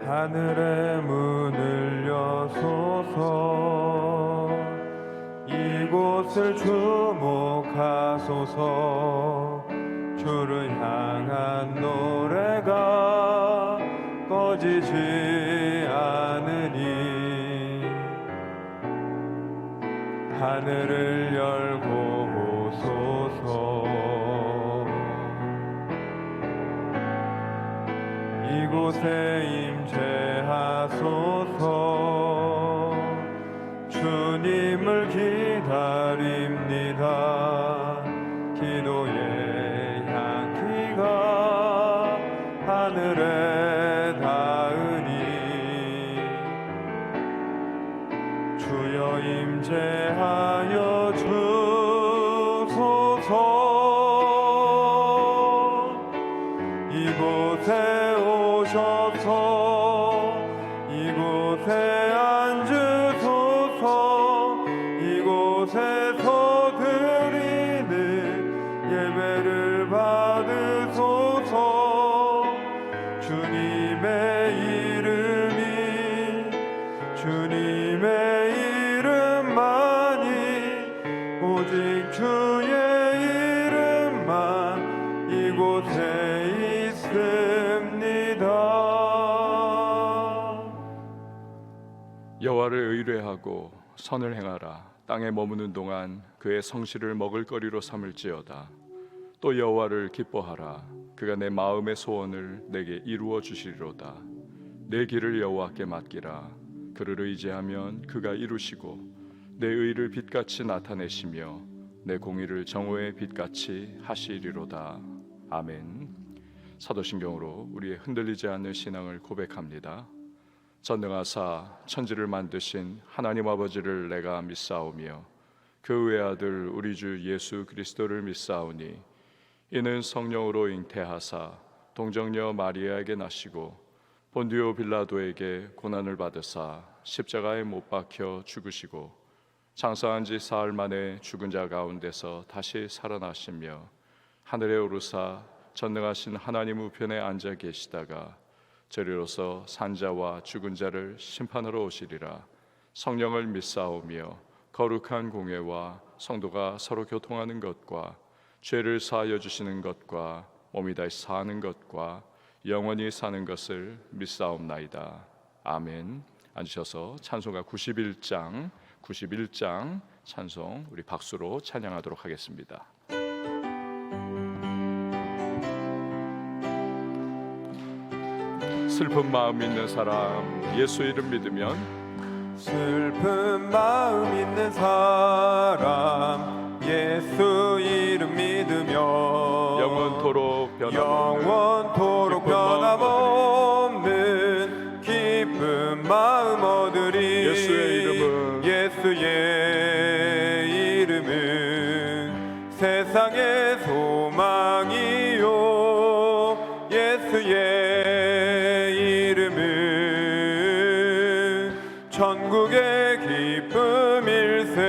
하늘의 문을 여소서. 이곳을 주목하소서. 주를 향한 노래가 꺼지지 않으니 하늘을 열고 오소서. 이곳에 임재하소서. 주님을 기다립니다. 기도의 향기가 하늘에 닿으니 주여 임재하여 주소서. 이곳에 오셔서 이곳에 앉으소서. 이곳에서 드리는 예배를 받으소서. 주님의 이름만이 오직 주의 이름만 이곳에 있습니다. 여호와를 의뢰하고 선을 행하라. 땅에 머무는 동안 그의 성실을 먹을거리로 삼을지어다. 또 여호와를 기뻐하라. 그가 내 마음의 소원을 내게 이루어 주시리로다. 내 길을 여호와께 맡기라. 그를 의지하면 그가 이루시고 내 의를 빛같이 나타내시며 내 공의를 정오의 빛같이 하시리로다. 아멘. 사도신경으로 우리의 흔들리지 않는 신앙을 고백합니다. 전능하사 천지를 만드신 하나님 아버지를 내가 믿사오며 그 외아들 우리 주 예수 그리스도를 믿사오니 이는 성령으로 잉태하사 동정녀 마리아에게 나시고 본디오 빌라도에게 고난을 받으사 십자가에 못 박혀 죽으시고 장사한 지 사흘 만에 죽은 자 가운데서 다시 살아나시며 하늘에 오르사 전능하신 하나님 우편에 앉아 계시다가 저리로서 산자와 죽은 자를 심판하러 오시리라. 성령을 믿사오며 거룩한 공회와 성도가 서로 교통하는 것과 죄를 사하여 주시는 것과 몸이 다시 사는 것과 영원히 사는 것을 믿사옵나이다. 아멘. 앉으셔서 찬송가 91장 찬송 우리 박수로 찬양하도록 하겠습니다. 슬픈 마음 있는 사람 예수 이름 믿으면 슬픈 마음 있는 사람 예수 이름 믿으면 영원토록 변함없는 기쁜 마음 얻으리. 예수의 이름은 세상의 소망이요. 예수의 이름은 천국의 기쁨일세.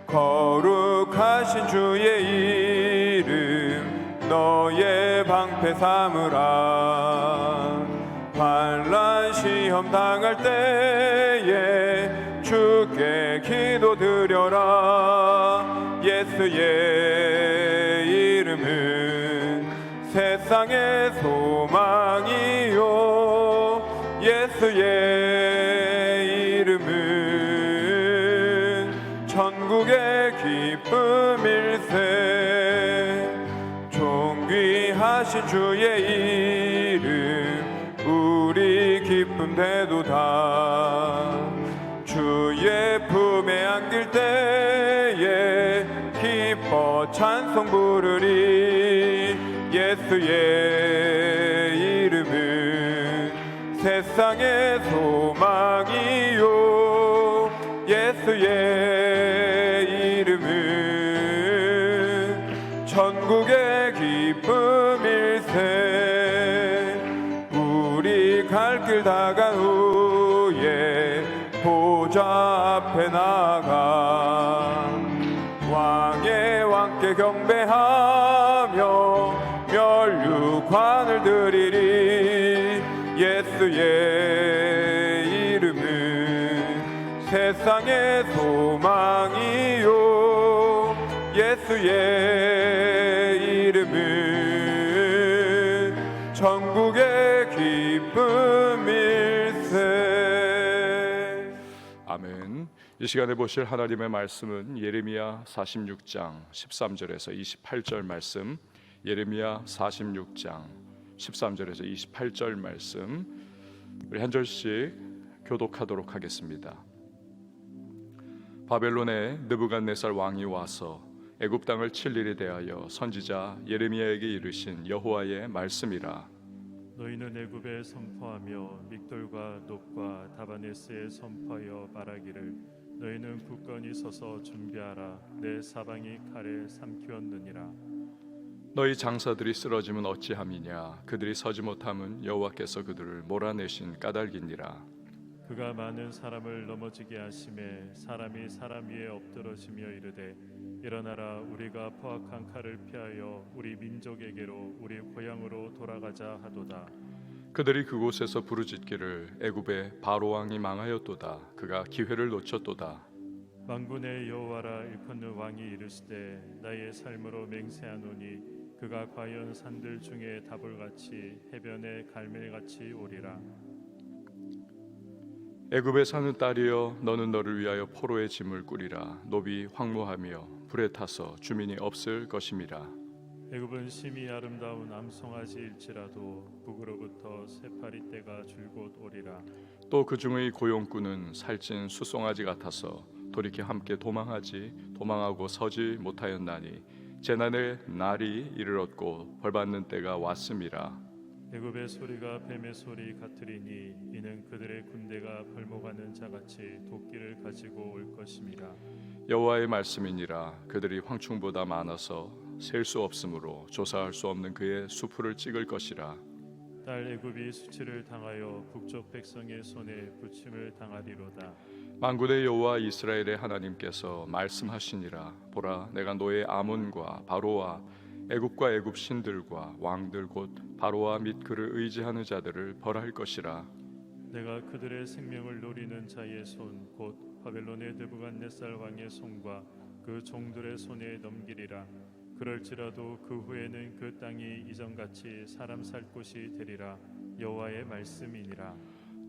거룩하신 주의 이름 너의 방패 삼으라. 환난 시험 당할 때에 주께 기도드려라. 예수의 이름은 세상의 소망이요. 예수의 이름은 천국의 기쁨일세. 존귀하신 주의 이름 우리 기쁨 되도다. 주의 품에 안길 때에 기뻐 찬송 부르리. 예수의 이름은 세상의 소망이요. 예수의 이름은 천국의 기쁨일세. 우리 갈 길 다간 후에 보좌 앞에 나가 왕의 왕께 경배하며 멸류관을 드리리. 예수의 이름은 세상의 소망이요 예수의 이름은 천국의 기쁨일세. 아멘. 이 시간에 보실 하나님의 말씀은 예레미야 46장 13절에서 28절 말씀, 예레미야 46장 13절에서 28절 말씀, 우리 한 절씩 교독하도록 하겠습니다. 바벨론의 느부갓네살 왕이 와서 애굽 땅을 칠 일에 대하여 선지자 예레미야에게 이르신 여호와의 말씀이라. 너희는 애굽에 선포하며 믹돌과 높과 다바네스에 선포하여 말하기를 너희는 굳건히 서서 준비하라. 내 사방이 칼에 삼키었느니라. 너희 장사들이 쓰러지면 어찌함이냐. 그들이 서지 못함은 여호와께서 그들을 몰아내신 까닭이니라. 그가 많은 사람을 넘어지게 하심에 사람이 사람 위에 엎드러지며 이르되 일어나라. 우리가 포악한 칼을 피하여 우리 민족에게로 우리 고향으로 돌아가자 하도다. 그들이 그곳에서 부르짖기를 애굽의 바로 왕이 망하였도다. 그가 기회를 놓쳤도다. 만군의 여호와라. 일컫는 왕이 이르시되 나의 삶으로 맹세하노니 그가 과연 산들 중에 다볼같이 해변의 갈멜같이 오리라. 애굽에 사는 딸이여, 너는 너를 위하여 포로의 짐을 꾸리라. 노비 황무하며 불에 타서 주민이 없을 것임이라. 애굽은 심히 아름다운 암송아지일지라도 북으로부터 새파리 떼가 줄곧 오리라. 또 그 중의 고용꾼은 살찐 수송아지 같아서 돌이켜 함께 도망하고 서지 못하였나니 재난의 날이 이르렀고 벌받는 때가 왔음이라. 애굽의 소리가 뱀의 소리 같으리니 이는 그들의 군대가 벌목하는 자같이 도끼를 가지고 올 것임이라. 여호와의 말씀이니라. 그들이 황충보다 많아서 셀 수 없으므로 조사할 수 없는 그의 수풀을 찍을 것이라. 딸 애굽이 수치를 당하여 북쪽 백성의 손에 부침을 당하리로다. 만군의 여호와 이스라엘의 하나님께서 말씀하시니라. 보라, 내가 너의 아몬과 바로와 애굽과 애굽 신들과 왕들 곧 바로와 및 그를 의지하는 자들을 벌할 것이라. 내가 그들의 생명을 노리는 자의 손 곧 바벨론의 느부갓네살 왕의 손과 그 종들의 손에 넘기리라. 그럴지라도 그 후에는 그 땅이 이전같이 사람 살 곳이 되리라. 여호와의 말씀이니라.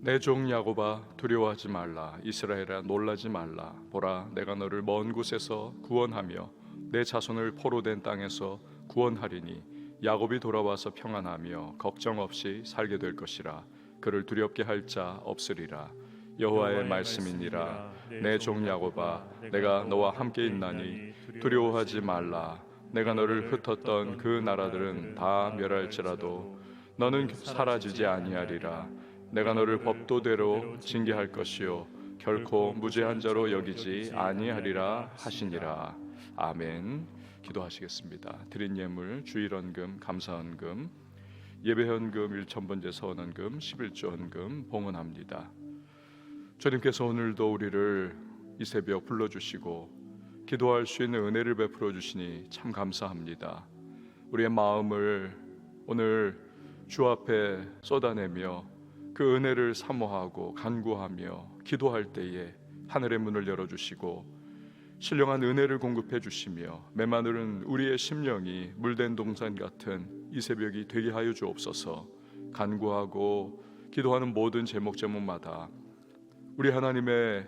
내 종 야곱아, 두려워하지 말라. 이스라엘아, 놀라지 말라. 보라, 내가 너를 먼 곳에서 구원하며 내 자손을 포로된 땅에서 구원하리니 야곱이 돌아와서 평안하며 걱정 없이 살게 될 것이라. 그를 두렵게 할 자 없으리라. 여호와의 말씀이니라. 내 종 야곱아, 내가 너와 함께 있나니 두려워하지 말라. 내가 너를 흩었던 그 나라들은 다 멸할지라도 너는 사라지지 아니하리라. 내가 너를 법도대로 징계할 것이요 결코 무죄한 자로 여기지 아니하리라 하시니라. 아멘. 기도하시겠습니다. 드린 예물 주일헌금, 감사헌금, 예배헌금, 1,000번제 서원헌금, 11조 헌금 봉헌합니다. 주님께서 오늘도 우리를 이 새벽 불러주시고 기도할 수 있는 은혜를 베풀어 주시니 참 감사합니다. 우리의 마음을 오늘 주 앞에 쏟아내며 그 은혜를 사모하고 간구하며 기도할 때에 하늘의 문을 열어주시고 신령한 은혜를 공급해 주시며 메마른 우리의 심령이 물된 동산 같은 이 새벽이 되게 하여 주옵소서. 간구하고 기도하는 모든 제목마다 우리 하나님의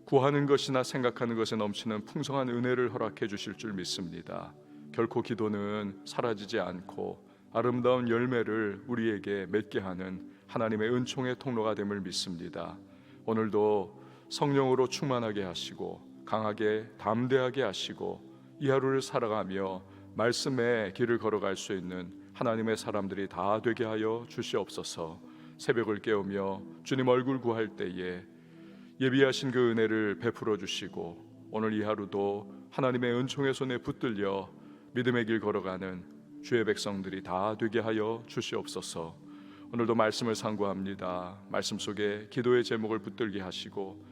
구하는 것이나 생각하는 것에 넘치는 풍성한 은혜를 허락해 주실 줄 믿습니다. 결코 기도는 사라지지 않고 아름다운 열매를 우리에게 맺게 하는 하나님의 은총의 통로가 됨을 믿습니다. 오늘도 성령으로 충만하게 하시고 강하게 담대하게 하시고 이 하루를 살아가며 말씀의 길을 걸어갈 수 있는 하나님의 사람들이 다 되게 하여 주시옵소서. 새벽을 깨우며 주님 얼굴 구할 때에 예비하신 그 은혜를 베풀어 주시고 오늘 이 하루도 하나님의 은총의 손에 붙들려 믿음의 길 걸어가는 주의 백성들이 다 되게 하여 주시옵소서. 오늘도 말씀을 상고합니다. 말씀 속에 기도의 제목을 붙들게 하시고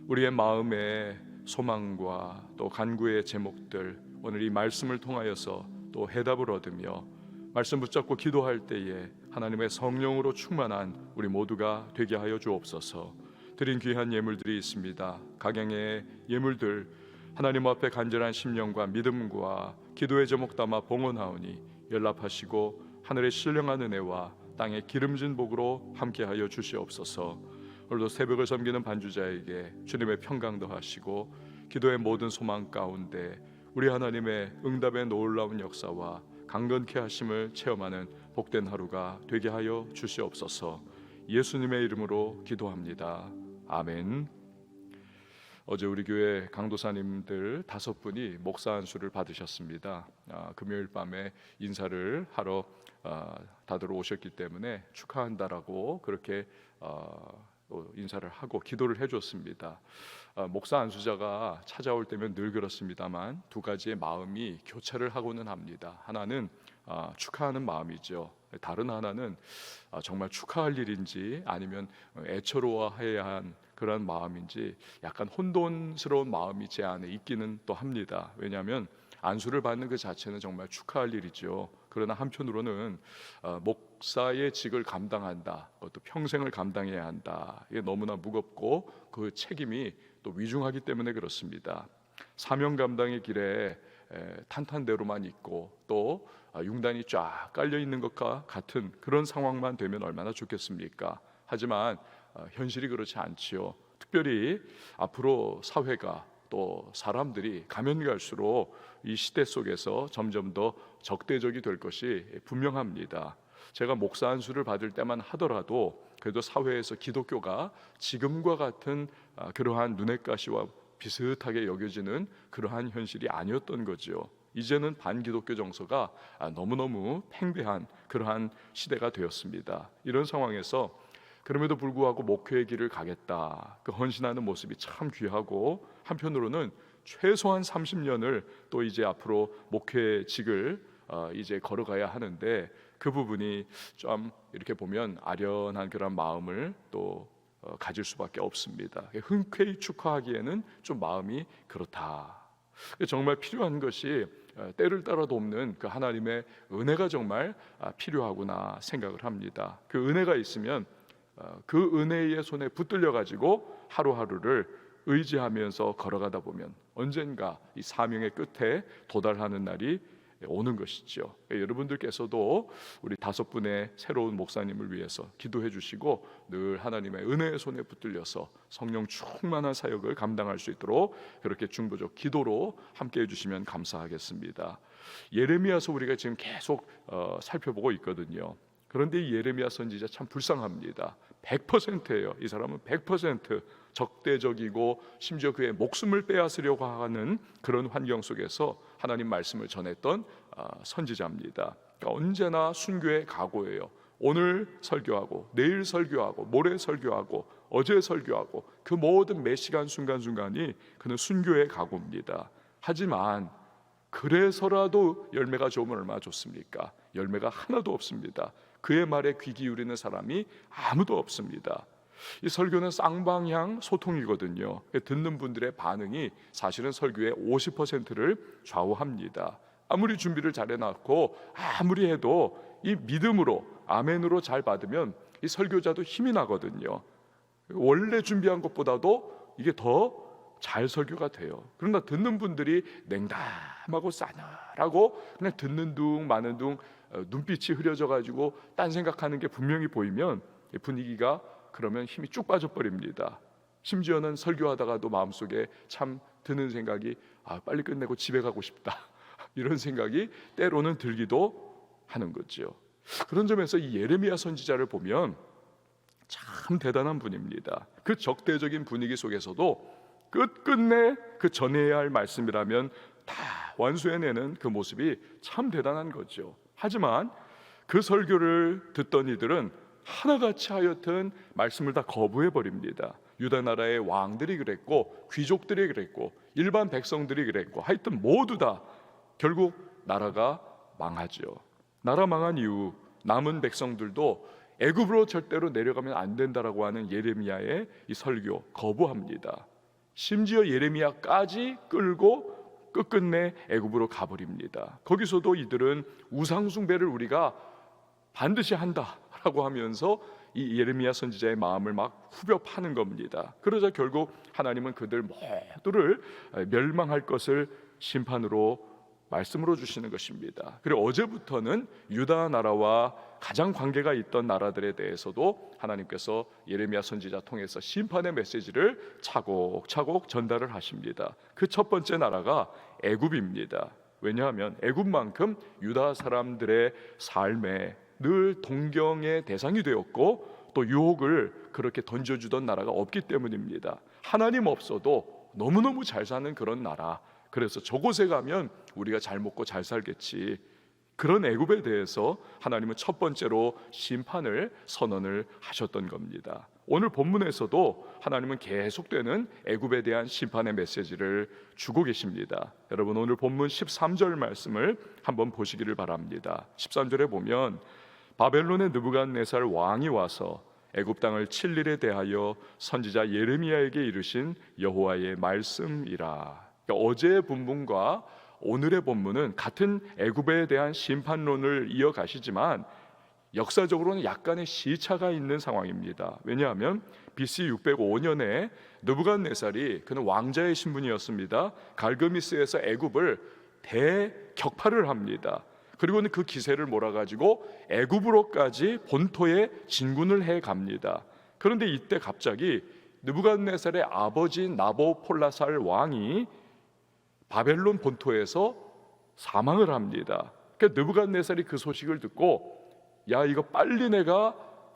우리의 마음의 소망과 또 간구의 제목들 오늘 이 말씀을 통하여서 또 해답을 얻으며 말씀 붙잡고 기도할 때에 하나님의 성령으로 충만한 우리 모두가 되게 하여 주옵소서. 드린 귀한 예물들이 있습니다. 각양의 예물들 하나님 앞에 간절한 심령과 믿음과 기도의 제목 담아 봉헌하오니 연락하시고 하늘의 신령한 은혜와 땅의 기름진 복으로 함께하여 주시옵소서. 오늘도 새벽을 섬기는 반주자에게 주님의 평강 더하시고 기도의 모든 소망 가운데 우리 하나님의 응답의 놀라운 역사와 강건케 하심을 체험하는 복된 하루가 되게 하여 주시옵소서. 예수님의 이름으로 기도합니다. 아멘. 어제 우리 교회 강도사님들 5분이 목사 안수를 받으셨습니다. 금요일 밤에 인사를 하러 다들 오셨기 때문에 축하한다라고 그렇게 인사를 하고 기도를 해줬습니다. 목사 안수자가 찾아올 때면 늘 그렇습니다만 두 가지의 마음이 교차를 하고는 합니다. 하나는 축하하는 마음이죠. 다른 하나는 정말 축하할 일인지 아니면 애처로워해야 한 그런 마음인지 약간 혼돈스러운 마음이 제 안에 있기는 또 합니다. 왜냐하면 안수를 받는 그 자체는 정말 축하할 일이죠. 그러나 한편으로는 목사의 직을 감당한다, 그것도 평생을 감당해야 한다. 이게 너무나 무겁고 그 책임이 또 위중하기 때문에 그렇습니다. 사명 감당의 길에 탄탄대로만 있고 또 융단이 쫙 깔려 있는 것과 같은 그런 상황만 되면 얼마나 좋겠습니까? 하지만 현실이 그렇지 않지요. 특별히 앞으로 사회가 또 사람들이 가면 갈수록 이 시대 속에서 점점 더 적대적이 될 것이 분명합니다. 제가 목사 안수를 받을 때만 하더라도 그래도 사회에서 기독교가 지금과 같은 그러한 눈엣 가시와 비슷하게 여겨지는 그러한 현실이 아니었던 거죠. 이제는 반기독교 정서가 너무너무 팽배한 그러한 시대가 되었습니다. 이런 상황에서 그럼에도 불구하고 목회의 길을 가겠다, 그 헌신하는 모습이 참 귀하고 한편으로는 최소한 30년을 또 이제 앞으로 목회직을 이제 걸어가야 하는데 그 부분이 좀 이렇게 보면 아련한 그런 마음을 또 가질 수밖에 없습니다. 흔쾌히 축하하기에는 좀 마음이 그렇다. 정말 필요한 것이 때를 따라 돕는 그 하나님의 은혜가 정말 필요하구나 생각을 합니다. 그 은혜가 있으면 그 은혜의 손에 붙들려 가지고 하루하루를 의지하면서 걸어가다 보면 언젠가 이 사명의 끝에 도달하는 날이 오는 것이죠. 여러분들께서도 우리 5분의 새로운 목사님을 위해서 기도해 주시고 늘 하나님의 은혜의 손에 붙들려서 성령 충만한 사역을 감당할 수 있도록 그렇게 중보적 기도로 함께 해주시면 감사하겠습니다. 예레미야서 우리가 지금 계속 살펴보고 있거든요. 그런데 이 예레미야 선지자 참 불쌍합니다. 100%예요. 이 사람은 100% 적대적이고 심지어 그의 목숨을 빼앗으려고 하는 그런 환경 속에서 하나님 말씀을 전했던 선지자입니다. 그러니까 언제나 순교의 각오예요. 오늘 설교하고 내일 설교하고 모레 설교하고 어제 설교하고 그 모든 매 시간 순간순간이 그는 순교의 각오입니다. 하지만 그래서라도 열매가 좋으면 얼마나 좋습니까? 열매가 하나도 없습니다. 그의 말에 귀 기울이는 사람이 아무도 없습니다. 이 설교는 쌍방향 소통이거든요. 듣는 분들의 반응이 사실은 설교의 50%를 좌우합니다. 아무리 준비를 잘 해놨고 아무리 해도 이 믿음으로 아멘으로 잘 받으면 이 설교자도 힘이 나거든요. 원래 준비한 것보다도 이게 더 잘 설교가 돼요. 그러나 듣는 분들이 냉담하고 싸늘하고 그냥 듣는 둥 마는 둥 눈빛이 흐려져 가지고 딴 생각하는 게 분명히 보이면 분위기가 그러면 힘이 쭉 빠져버립니다. 심지어는 설교하다가도 마음속에 참 드는 생각이 빨리 끝내고 집에 가고 싶다 이런 생각이 때로는 들기도 하는 거죠. 그런 점에서 이 예레미야 선지자를 보면 참 대단한 분입니다. 그 적대적인 분위기 속에서도 끝끝내 그 전해야 할 말씀이라면 다 완수해내는 그 모습이 참 대단한 거죠. 하지만 그 설교를 듣던 이들은 하나같이 하여튼 말씀을 다 거부해 버립니다. 유다 나라의 왕들이 그랬고 귀족들이 그랬고 일반 백성들이 그랬고 하여튼 모두 다 결국 나라가 망하죠. 나라 망한 이후 남은 백성들도 애굽으로 절대로 내려가면 안 된다라고 하는 예레미야의 이 설교 거부합니다. 심지어 예레미야까지 끌고 끝끝내 애굽으로 가버립니다. 거기서도 이들은 우상 숭배를 우리가 반드시 한다 하고 하면서 이 예레미야 선지자의 마음을 막 후벼 파는 겁니다. 그러자 결국 하나님은 그들 모두를 멸망할 것을 심판으로 말씀으로 주시는 것입니다. 그리고 어제부터는 유다 나라와 가장 관계가 있던 나라들에 대해서도 하나님께서 예레미야 선지자 통해서 심판의 메시지를 차곡차곡 전달을 하십니다. 그 첫 번째 나라가 애굽입니다. 왜냐하면 애굽만큼 유다 사람들의 삶에 늘 동경의 대상이 되었고 또 유혹을 그렇게 던져주던 나라가 없기 때문입니다. 하나님 없어도 너무너무 잘 사는 그런 나라, 그래서 저곳에 가면 우리가 잘 먹고 잘 살겠지, 그런 애굽에 대해서 하나님은 첫 번째로 심판을 선언을 하셨던 겁니다. 오늘 본문에서도 하나님은 계속되는 애굽에 대한 심판의 메시지를 주고 계십니다. 여러분, 오늘 본문 13절 말씀을 한번 보시기를 바랍니다. 13절에 보면 바벨론의 느부갓네살 왕이 와서 애굽 땅을 칠 일에 대하여 선지자 예레미야에게 이르신 여호와의 말씀이라. 그러니까 어제의 본문과 오늘의 본문은 같은 애굽에 대한 심판론을 이어가시지만 역사적으로는 약간의 시차가 있는 상황입니다. 왜냐하면 BC 605년에 느부갓네살이, 그는 왕자의 신분이었습니다, 갈그미스에서 애굽을 대격파를 합니다. 그리고는 그 기세를 몰아가지고 애굽으로까지 본토에 진군을 해갑니다. 그런데 이때 갑자기 느부갓네살의 아버지인 나보폴라살 왕이 바벨론 본토에서 사망을 합니다. 그러니까 느부갓네살이 그 소식을 듣고, 야, 이거 빨리 내가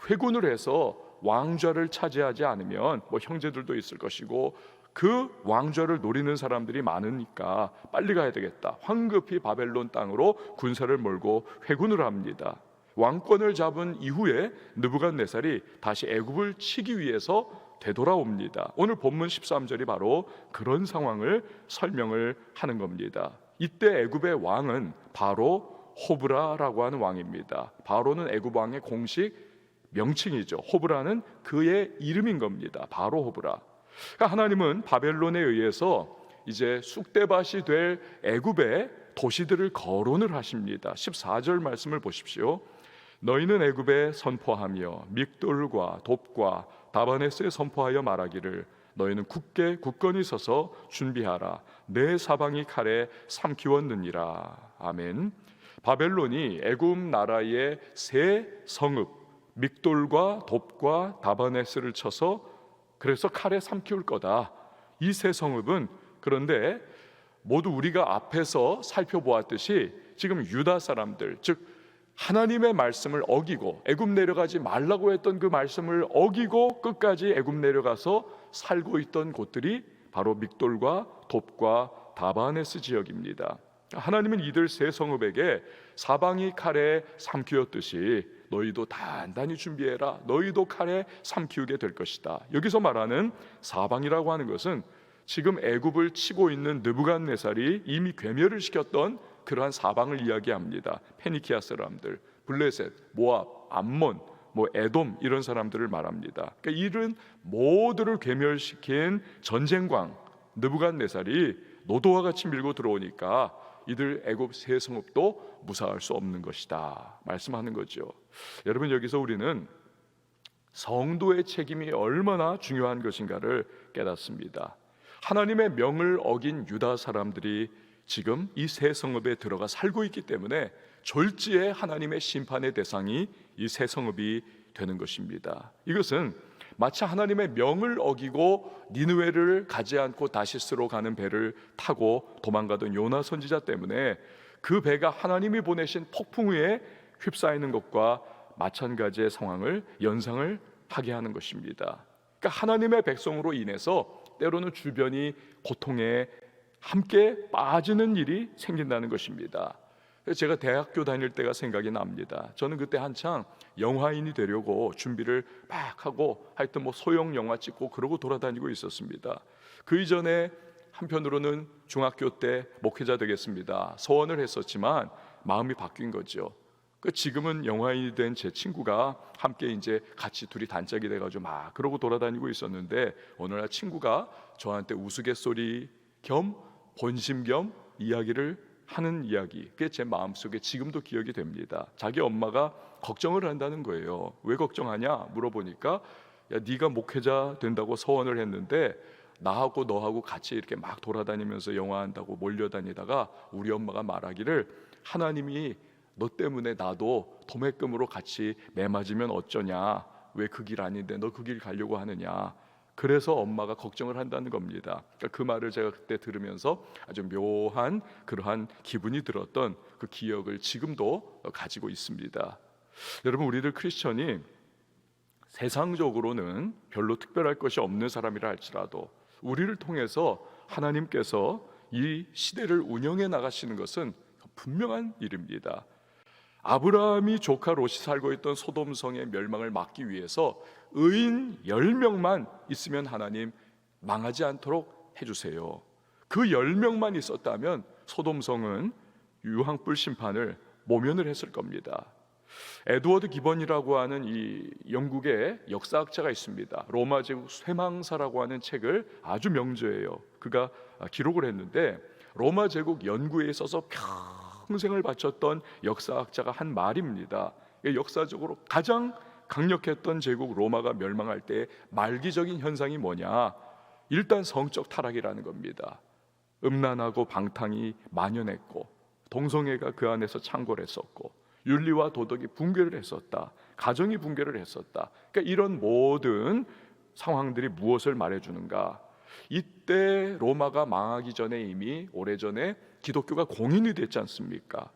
회군을 해서 왕좌를 차지하지 않으면 뭐 형제들도 있을 것이고 그 왕좌를 노리는 사람들이 많으니까 빨리 가야 되겠다. 황급히 바벨론 땅으로 군사를 몰고 회군을 합니다. 왕권을 잡은 이후에 느부갓네살이 다시 애굽을 치기 위해서 되돌아옵니다. 오늘 본문 13절이 바로 그런 상황을 설명을 하는 겁니다. 이때 애굽의 왕은 바로 호브라라고 하는 왕입니다. 바로는 애굽 왕의 공식 명칭이죠. 호브라는 그의 이름인 겁니다. 바로 호브라. 그러니까 하나님은 바벨론에 의해서 이제 쑥대밭이 될 애굽의 도시들을 거론을 하십니다. 14절 말씀을 보십시오. 너희는 애굽에 선포하며 믹돌과 돕과 다바네스에 선포하여 말하기를 너희는 굳게 굳건히 서서 준비하라. 내 사방이 칼에 삼키웠느니라. 아멘. 바벨론이 애굽 나라의 세 성읍 믹돌과 돕과 다바네스를 쳐서 그래서 칼에 삼키울 거다. 이 세 성읍은 그런데 모두 우리가 앞에서 살펴보았듯이 지금 유다 사람들, 즉 하나님의 말씀을 어기고 애굽 내려가지 말라고 했던 그 말씀을 어기고 끝까지 애굽 내려가서 살고 있던 곳들이 바로 믹돌과 돕과 다바네스 지역입니다. 하나님은 이들 세 성읍에게 사방이 칼에 삼키웠듯이 너희도 단단히 준비해라. 너희도 칼에 삼키우게 될 것이다. 여기서 말하는 사방이라고 하는 것은 지금 애굽을 치고 있는 느부갓네살이 이미 괴멸을 시켰던 그러한 사방을 이야기합니다. 페니키아 사람들, 블레셋, 모압, 암몬, 에돔 이런 사람들을 말합니다. 그러니까 이런 모두를 괴멸시킨 전쟁광 느부갓네살이 노도와 같이 밀고 들어오니까 이들 애굽 세 성읍도 무사할 수 없는 것이다 말씀하는 거죠. 여러분, 여기서 우리는 성도의 책임이 얼마나 중요한 것인가를 깨닫습니다. 하나님의 명을 어긴 유다 사람들이 지금 이 세 성읍에 들어가 살고 있기 때문에 졸지에 하나님의 심판의 대상이 이 세 성읍이 되는 것입니다. 이것은 마치 하나님의 명을 어기고 니느웨를 가지 않고 다시스로 가는 배를 타고 도망가던 요나 선지자 때문에 그 배가 하나님이 보내신 폭풍 위에 휩싸이는 것과 마찬가지의 상황을 연상을 하게 하는 것입니다. 그러니까 하나님의 백성으로 인해서 때로는 주변이 고통에 함께 빠지는 일이 생긴다는 것입니다. 제가 대학교 다닐 때가 생각이 납니다. 저는 그때 한창 영화인이 되려고 준비를 막 하고 하여튼 소형 영화 찍고 그러고 돌아다니고 있었습니다. 그 이전에 한편으로는 중학교 때 목회자 되겠습니다 소원을 했었지만 마음이 바뀐 거죠. 지금은 영화인이 된 제 친구가 함께 이제 같이 둘이 단짝이 돼가지고 막 그러고 돌아다니고 있었는데 어느 날 친구가 저한테 우스갯소리 겸 본심 겸 이야기를 하는 이야기, 그게 제 마음속에 지금도 기억이 됩니다. 자기 엄마가 걱정을 한다는 거예요. 왜 걱정하냐 물어보니까, 야, 네가 목회자 된다고 서원을 했는데 나하고 너하고 같이 이렇게 막 돌아다니면서 영화한다고 몰려다니다가 우리 엄마가 말하기를, 하나님이 너 때문에 나도 도매금으로 같이 매맞으면 어쩌냐, 왜 그 길 아닌데 너 그 길 가려고 하느냐. 그래서 엄마가 걱정을 한다는 겁니다. 그러니까 그 말을 제가 그때 들으면서 아주 묘한 그러한 기분이 들었던 그 기억을 지금도 가지고 있습니다. 여러분, 우리들 크리스천이 세상적으로는 별로 특별할 것이 없는 사람이라 할지라도 우리를 통해서 하나님께서 이 시대를 운영해 나가시는 것은 분명한 일입니다. 아브라함이 조카 롯이 살고 있던 소돔성의 멸망을 막기 위해서 의인 10명만 있으면 하나님 망하지 않도록 해주세요. 그 10명만 있었다면 소돔성은 유황불 심판을 모면을 했을 겁니다. 에드워드 기번이라고 하는 이 영국의 역사학자가 있습니다. 로마 제국 쇠망사라고 하는 책을 아주 명저예요. 그가 기록을 했는데, 로마 제국 연구에 있어서 평생을 바쳤던 역사학자가 한 말입니다. 역사적으로 가장 강력했던 제국 로마가 멸망할 때 말기적인 현상이 뭐냐? 일단 성적 타락이라는 겁니다. 음란하고 방탕이 만연했고, 동성애가 그 안에서 창궐했었고, 윤리와 도덕이 붕괴를 했었다. 가정이 붕괴를 했었다. 그러니까 이런 모든 상황들이 무엇을 말해주는가? 이때 로마가 망하기 전에 이미 오래전에 기독교가 공인이 됐지 않습니까?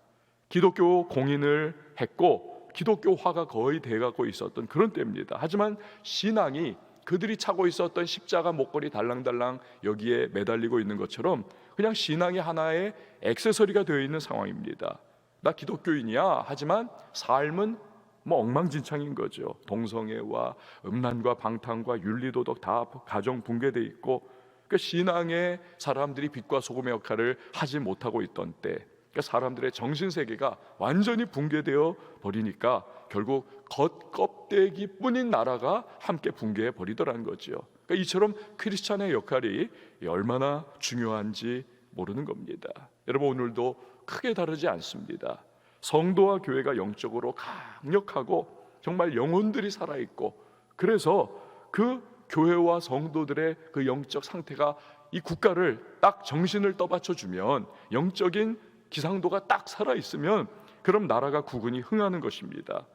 기독교 공인을 했고 기독교화가 거의 돼가고 있었던 그런 때입니다. 하지만 신앙이 그들이 차고 있었던 십자가 목걸이 달랑달랑 여기에 매달리고 있는 것처럼 그냥 신앙이 하나의 액세서리가 되어 있는 상황입니다. 나 기독교인이야. 하지만 삶은 엉망진창인 거죠. 동성애와 음란과 방탕과 윤리도덕 다 가정 붕괴돼 있고, 그러니까 신앙의 사람들이 빛과 소금의 역할을 하지 못하고 있던 때, 그러니까 사람들의 정신세계가 완전히 붕괴되어 버리니까 결국 겉껍데기뿐인 나라가 함께 붕괴해 버리더라는 거죠. 그러니까 이처럼 크리스찬의 역할이 얼마나 중요한지 모르는 겁니다. 여러분, 오늘도 크게 다르지 않습니다. 성도와 교회가 영적으로 강력하고 정말 영혼들이 살아있고, 그래서 그 교회와 성도들의 그 영적 상태가 이 국가를 딱 정신을 떠받쳐주면, 영적인 기상도가 딱 살아있으면 그럼 나라가 국운이 흥하는 것입니다.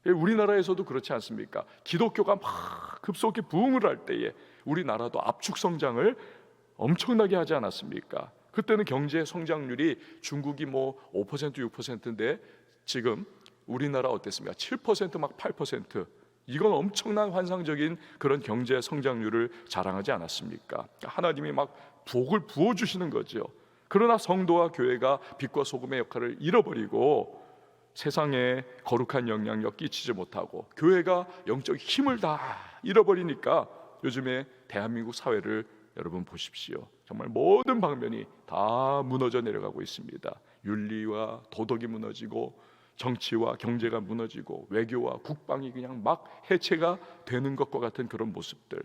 우리나라에서도 그렇지 않습니까? 기독교가 막 급속히 부흥을 할 때에 우리나라도 압축 성장을 엄청나게 하지 않았습니까? 그때는 경제 성장률이 중국이 5% 6%인데 지금 우리나라 어땠습니까? 7% 막 8%. 이건 엄청난 환상적인 그런 경제 성장률을 자랑하지 않았습니까? 하나님이 막 복을 부어주시는 거죠. 그러나 성도와 교회가 빛과 소금의 역할을 잃어버리고 세상에 거룩한 영향력 끼치지 못하고 교회가 영적 힘을 다 잃어버리니까 요즘에 대한민국 사회를 여러분 보십시오. 정말 모든 방면이 다 무너져 내려가고 있습니다. 윤리와 도덕이 무너지고 정치와 경제가 무너지고 외교와 국방이 그냥 막 해체가 되는 것과 같은 그런 모습들.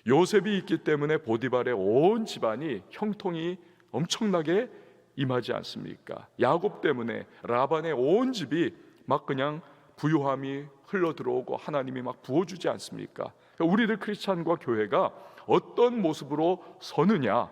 요셉이 있기 때문에 보디발의 온 집안이 형통이 엄청나게 임하지 않습니까? 야곱 때문에 라반의 온 집이 막 그냥 부유함이 흘러 들어오고 하나님이 막 부어주지 않습니까? 우리들 크리스찬과 교회가 어떤 모습으로 서느냐,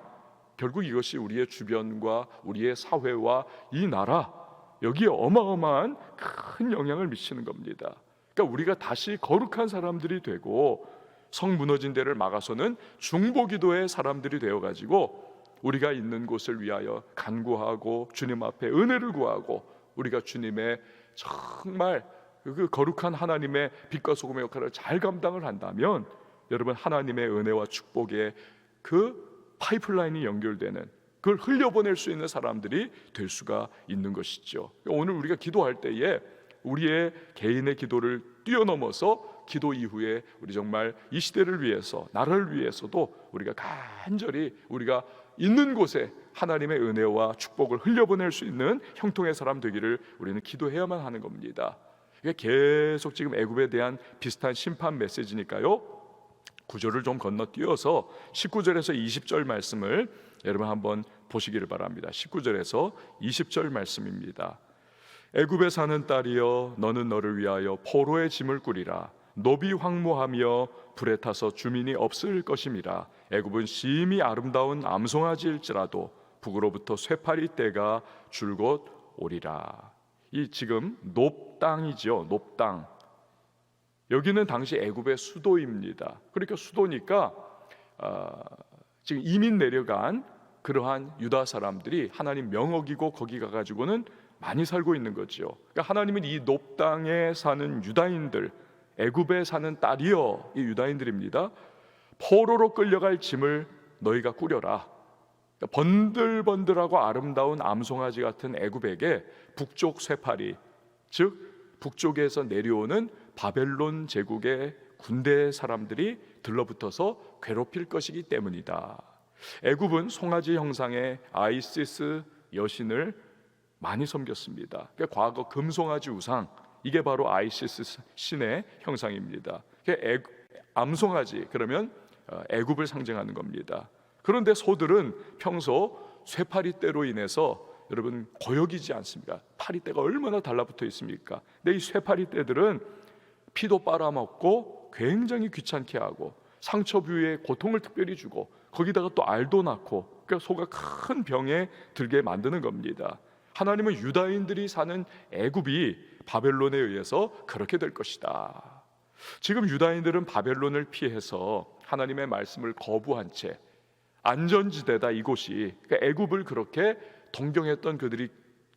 결국 이것이 우리의 주변과 우리의 사회와 이 나라, 여기에 어마어마한 큰 영향을 미치는 겁니다. 그러니까 우리가 다시 거룩한 사람들이 되고 성 무너진 데를 막아서는 중보기도의 사람들이 되어가지고 우리가 있는 곳을 위하여 간구하고 주님 앞에 은혜를 구하고 우리가 주님의 정말 그 거룩한 하나님의 빛과 소금의 역할을 잘 감당을 한다면 여러분, 하나님의 은혜와 축복의 그 파이프라인이 연결되는, 그걸 흘려보낼 수 있는 사람들이 될 수가 있는 것이죠. 오늘 우리가 기도할 때에 우리의 개인의 기도를 뛰어넘어서 기도 이후에 우리 정말 이 시대를 위해서, 나라를 위해서도 우리가 간절히 우리가 있는 곳에 하나님의 은혜와 축복을 흘려보낼 수 있는 형통의 사람 되기를 우리는 기도해야만 하는 겁니다. 이게 계속 지금 애굽에 대한 비슷한 심판 메시지니까요. 구절을 좀 건너뛰어서 19절에서 20절 말씀을 여러분 한번 보시기를 바랍니다. 19절에서 20절 말씀입니다. 애굽에 사는 딸이여, 너는 너를 위하여 포로의 짐을 꾸리라. 노비 황무하며 불에 타서 주민이 없을 것임이라. 애굽은 심히 아름다운 암송아지일지라도 북으로부터 쇠파리 떼가 줄곧 오리라. 이 지금 높땅이죠. 높땅. 여기는 당시 애굽의 수도입니다. 그러니까 수도니까 지금 이민 내려간 그러한 유다 사람들이 하나님 명어기고 거기 가가지고는 많이 살고 있는 거죠. 그러니까 하나님은 이 높땅에 사는 유다인들, 애굽에 사는 딸이여, 이 유다인들입니다. 포로로 끌려갈 짐을 너희가 꾸려라. 그러니까 번들번들하고 아름다운 암송아지 같은 애굽에게 북쪽 쇠파리, 즉 북쪽에서 내려오는 바벨론 제국의 군대 사람들이 들러붙어서 괴롭힐 것이기 때문이다. 애굽은 송아지 형상의 아이시스 여신을 많이 섬겼습니다. 그러니까 과거 금송아지 우상, 이게 바로 아이시스 신의 형상입니다. 그러니까 암송아지, 그러면 애굽을 상징하는 겁니다. 그런데 소들은 평소 쇠파리떼로 인해서 여러분 고역이지 않습니까? 파리떼가 얼마나 달라붙어 있습니까? 근데 이 쇠파리떼들은 피도 빨아먹고 굉장히 귀찮게 하고 상처 부위에 고통을 특별히 주고 거기다가 또 알도 낳고, 그러니까 소가 큰 병에 들게 만드는 겁니다. 하나님은 유다인들이 사는 애굽이 바벨론에 의해서 그렇게 될 것이다. 지금 유다인들은 바벨론을 피해서 하나님의 말씀을 거부한 채 안전지대다 이곳이. 그러니까 애굽을 그렇게 동경했던 그들이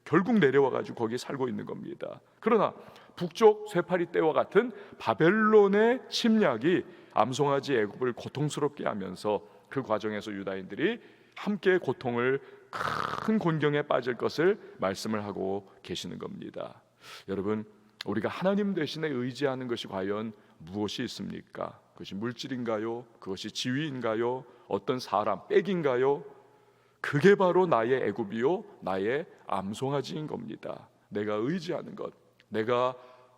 결국 내려와 가지고 거기 살고 있는 겁니다. 그러나 북쪽 쇠파리 떼와 같은 바벨론의 침략이 암송아지 애굽을 고통스럽게 하면서 그 과정에서 유다인들이 함께 고통을, 큰 곤경에 빠질 것을 말씀을 하고 계시는 겁니다. 여러분, 우리가 하나님 대신에 의지하는 것이 과연 무엇이 있습니까? 그것이 물질인가요? 그것이 지위인가요? 어떤 사람, 빽인가요? 그게 바로 나의 애굽이요, 나의 암송아지인 겁니다. 내가 의지하는 것, 내가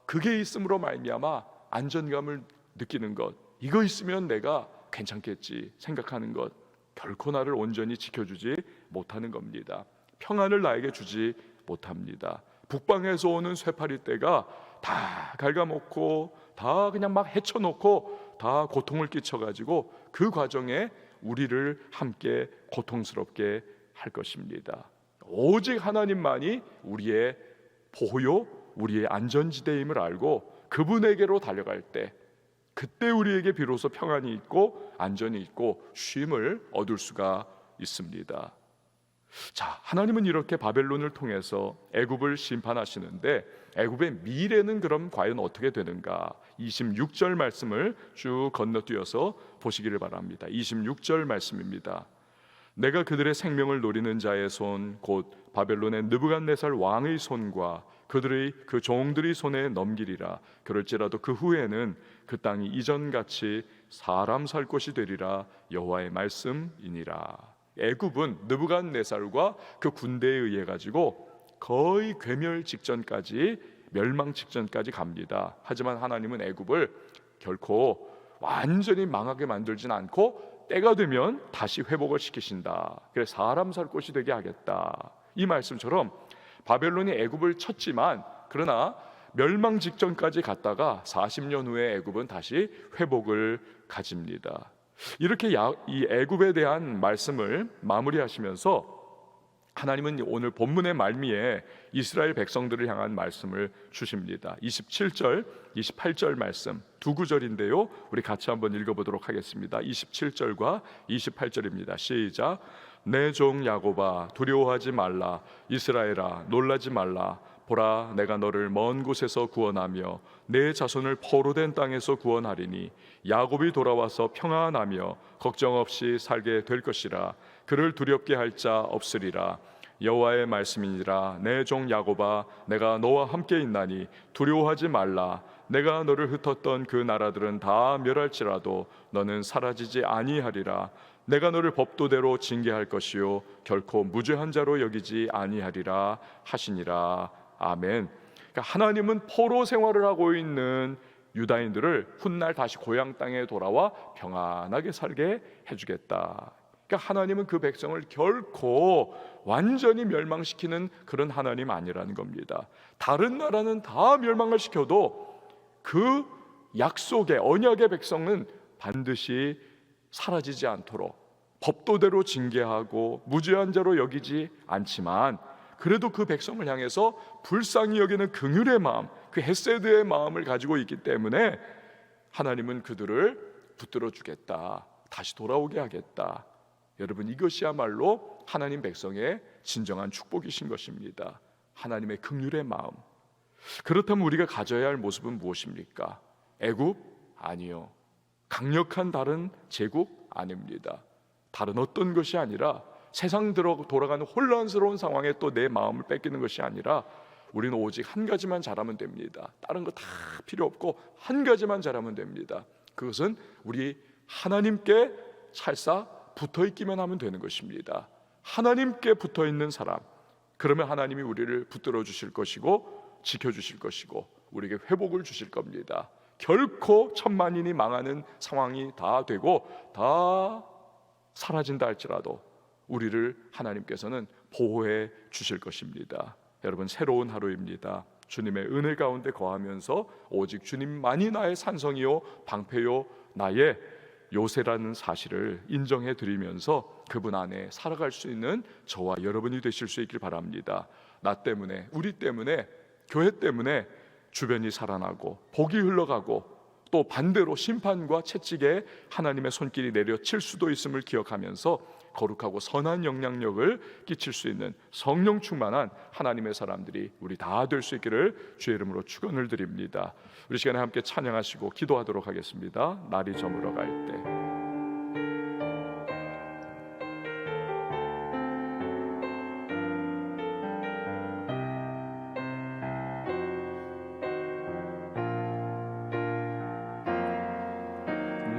그게 있음으로 말미암아 안전감을 느끼는 것, 이거 있으면 내가 괜찮겠지 생각하는 것, 결코 나를 온전히 지켜주지 못하는 겁니다. 평안을 나에게 주지 못합니다. 북방에서 오는 쇠파리떼가 다 갉아먹고 다 그냥 막 헤쳐놓고 다 고통을 끼쳐가지고 그 과정에 우리를 함께 고통스럽게 할 것입니다. 오직 하나님만이 우리의 보호요, 우리의 안전지대임을 알고 그분에게로 달려갈 때, 그때 우리에게 비로소 평안이 있고 안전이 있고 쉼을 얻을 수가 있습니다. 자, 하나님은 이렇게 바벨론을 통해서 애굽을 심판하시는데 애굽의 미래는 그럼 과연 어떻게 되는가? 26절 말씀을 쭉 건너뛰어서 보시기를 바랍니다. 26절 말씀입니다. 내가 그들의 생명을 노리는 자의 손, 곧 바벨론의 느부갓네살 왕의 손과 그들의 그 종들의 손에 넘기리라. 그럴지라도 그 후에는 그 땅이 이전같이 사람 살 곳이 되리라. 여호와의 말씀이니라. 애굽은 느부갓네살과 그 군대에 의해 가지고 거의 괴멸 직전까지, 멸망 직전까지 갑니다. 하지만 하나님은 애굽을 결코 완전히 망하게 만들진 않고 때가 되면 다시 회복을 시키신다. 그래서 사람 살 곳이 되게 하겠다. 이 말씀처럼 바벨론이 애굽을 쳤지만 그러나 멸망 직전까지 갔다가 40년 후에 애굽은 다시 회복을 가집니다. 이렇게 이 애굽에 대한 말씀을 마무리하시면서 하나님은 오늘 본문의 말미에 이스라엘 백성들을 향한 말씀을 주십니다. 27절, 28절 말씀 두 구절인데요, 우리 같이 한번 읽어보도록 하겠습니다. 27절과 28절입니다. 시작. 내 종 야곱아, 두려워하지 말라. 이스라엘아, 놀라지 말라. 보라, 내가 너를 먼 곳에서 구원하며 내 자손을 포로된 땅에서 구원하리니 야곱이 돌아와서 평안하며 걱정 없이 살게 될 것이라. 그를 두렵게 할 자 없으리라. 여호와의 말씀이니라. 내 종 야곱아, 내가 너와 함께 있나니 두려워하지 말라. 내가 너를 흩었던 그 나라들은 다 멸할지라도 너는 사라지지 아니하리라. 내가 너를 법도대로 징계할 것이요 결코 무죄한 자로 여기지 아니하리라 하시니라. 아멘. 그러니까 하나님은 포로 생활을 하고 있는 유다인들을 훗날 다시 고향 땅에 돌아와 평안하게 살게 해주겠다. 그러니까 하나님은 그 백성을 결코 완전히 멸망시키는 그런 하나님 아니라는 겁니다. 다른 나라는 다 멸망을 시켜도 그 약속의 언약의 백성은 반드시 사라지지 않도록 법도대로 징계하고 무죄한 자로 여기지 않지만, 그래도 그 백성을 향해서 불쌍히 여기는 긍휼의 마음, 그 헤세드의 마음을 가지고 있기 때문에 하나님은 그들을 붙들어 주겠다, 다시 돌아오게 하겠다. 여러분, 이것이야말로 하나님 백성의 진정한 축복이신 것입니다. 하나님의 긍휼의 마음. 그렇다면 우리가 가져야 할 모습은 무엇입니까? 애굽? 아니요. 강력한 다른 제국? 아닙니다. 다른 어떤 것이 아니라 세상 돌아가는 혼란스러운 상황에 또 내 마음을 뺏기는 것이 아니라 우리는 오직 한 가지만 잘하면 됩니다. 다른 거 다 필요 없고 한 가지만 잘하면 됩니다. 그것은 우리 하나님께 찰싹 붙어있기만 하면 되는 것입니다. 하나님께 붙어있는 사람, 그러면 하나님이 우리를 붙들어 주실 것이고 지켜주실 것이고 우리에게 회복을 주실 겁니다. 결코 천만인이 망하는 상황이 다 되고 다 사라진다 할지라도 우리를 하나님께서는 보호해 주실 것입니다. 여러분, 새로운 하루입니다. 주님의 은혜 가운데 거하면서 오직 주님만이 나의 산성이요 방패요 나의 요새라는 사실을 인정해 드리면서 그분 안에 살아갈 수 있는 저와 여러분이 되실 수 있길 바랍니다. 나 때문에, 우리 때문에, 교회 때문에 주변이 살아나고 복이 흘러가고 또 반대로 심판과 채찍에 하나님의 손길이 내려칠 수도 있음을 기억하면서 거룩하고 선한 영향력을 끼칠 수 있는 성령 충만한 하나님의 사람들이 우리 다 될 수 있기를 주의 이름으로 축원을 드립니다. 우리 시간에 함께 찬양하시고 기도하도록 하겠습니다. 날이 저물어 갈 때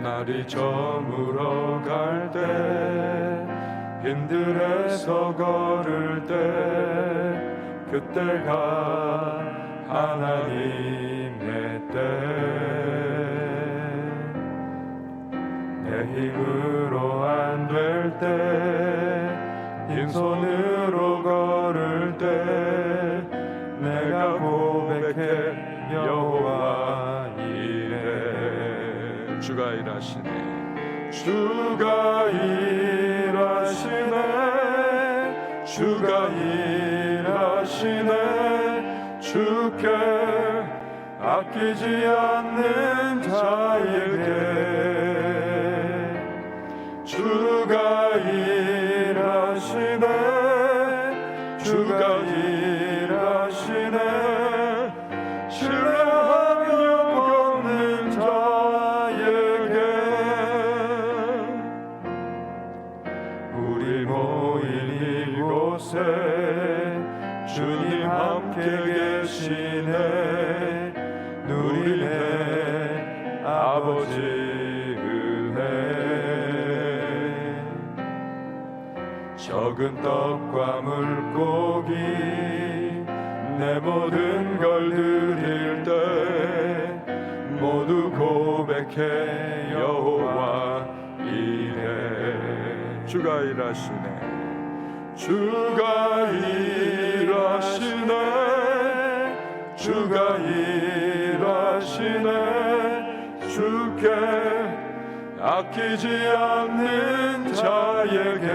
날이 저물어 갈 때 빈들에서 걸을 때 그때가 하나님의 때 내 힘으로 안 될 때 빈손으로 걸을 때 내가 고백해 여호와 이래. 주가 일하시네, 주가 일하시네, 주가 일하시네. 주께 아끼지 않는 자에게 주가 일하시네, 주가 일하시네. 신뢰하며 걷는 자에게 우리 모인 이곳에 주님 함께 계시네. 누리네 아버지 은혜. 적은 떡과 물고기 내 모든 걸 드릴 때 모두 고백해 여호와 이래. 주가 일하시네, 주가 일하시네, 주가 일하시네. 주께 아끼지 않는 자에게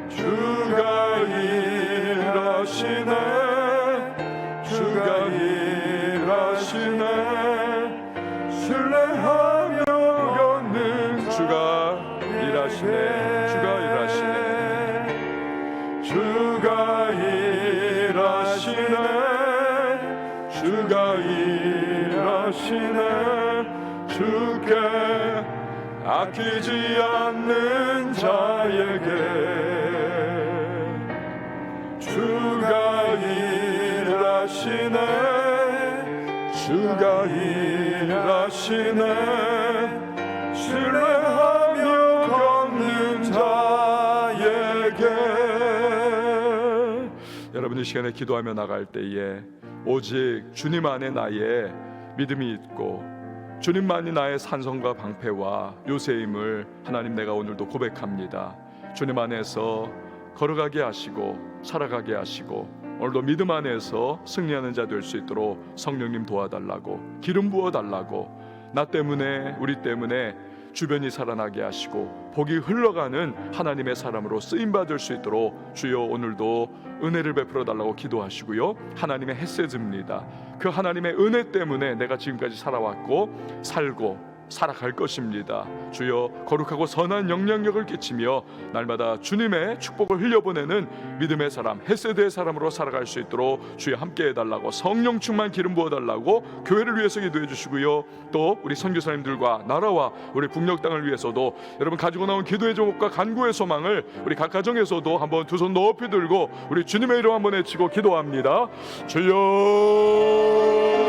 주가 일하시네, 주가 일하시네. 신뢰하며 걷는 주가 일하시네, 주가 일하시네. 주가 일하시네, 주가 일하시네. 주께 아끼지 않는 자에게 주가 일하시네, 주가 일하시네. 신뢰하며 걷는 자에게. 여러분, 이 시간에 기도하며 나갈 때에 오직 주님 안에 나의 믿음이 있고 주님만이 나의 산성과 방패와 요새임을 하나님 내가 오늘도 고백합니다. 주님 안에서 걸어가게 하시고 살아가게 하시고 오늘도 믿음 안에서 승리하는 자 될 수 있도록 성령님 도와달라고, 기름 부어달라고, 나 때문에 우리 때문에 주변이 살아나게 하시고 복이 흘러가는 하나님의 사람으로 쓰임받을 수 있도록 주여 오늘도 은혜를 베풀어 달라고 기도하시고요. 하나님의 헤세드입니다. 그 하나님의 은혜 때문에 내가 지금까지 살아왔고 살고 살아갈 것입니다. 주여 거룩하고 선한 영향력을 끼치며 날마다 주님의 축복을 흘려보내는 믿음의 사람, 헤세드의 사람으로 살아갈 수 있도록 주여 함께 해달라고, 성령 충만 기름 부어달라고 교회를 위해서 기도해 주시고요. 또 우리 선교사님들과 나라와 우리 북녘 땅을 위해서도 여러분 가지고 나온 기도의 제목과 간구의 소망을 우리 각 가정에서도 한번 두 손 높이 들고 우리 주님의 이름 한번 외치고 기도합니다. 주여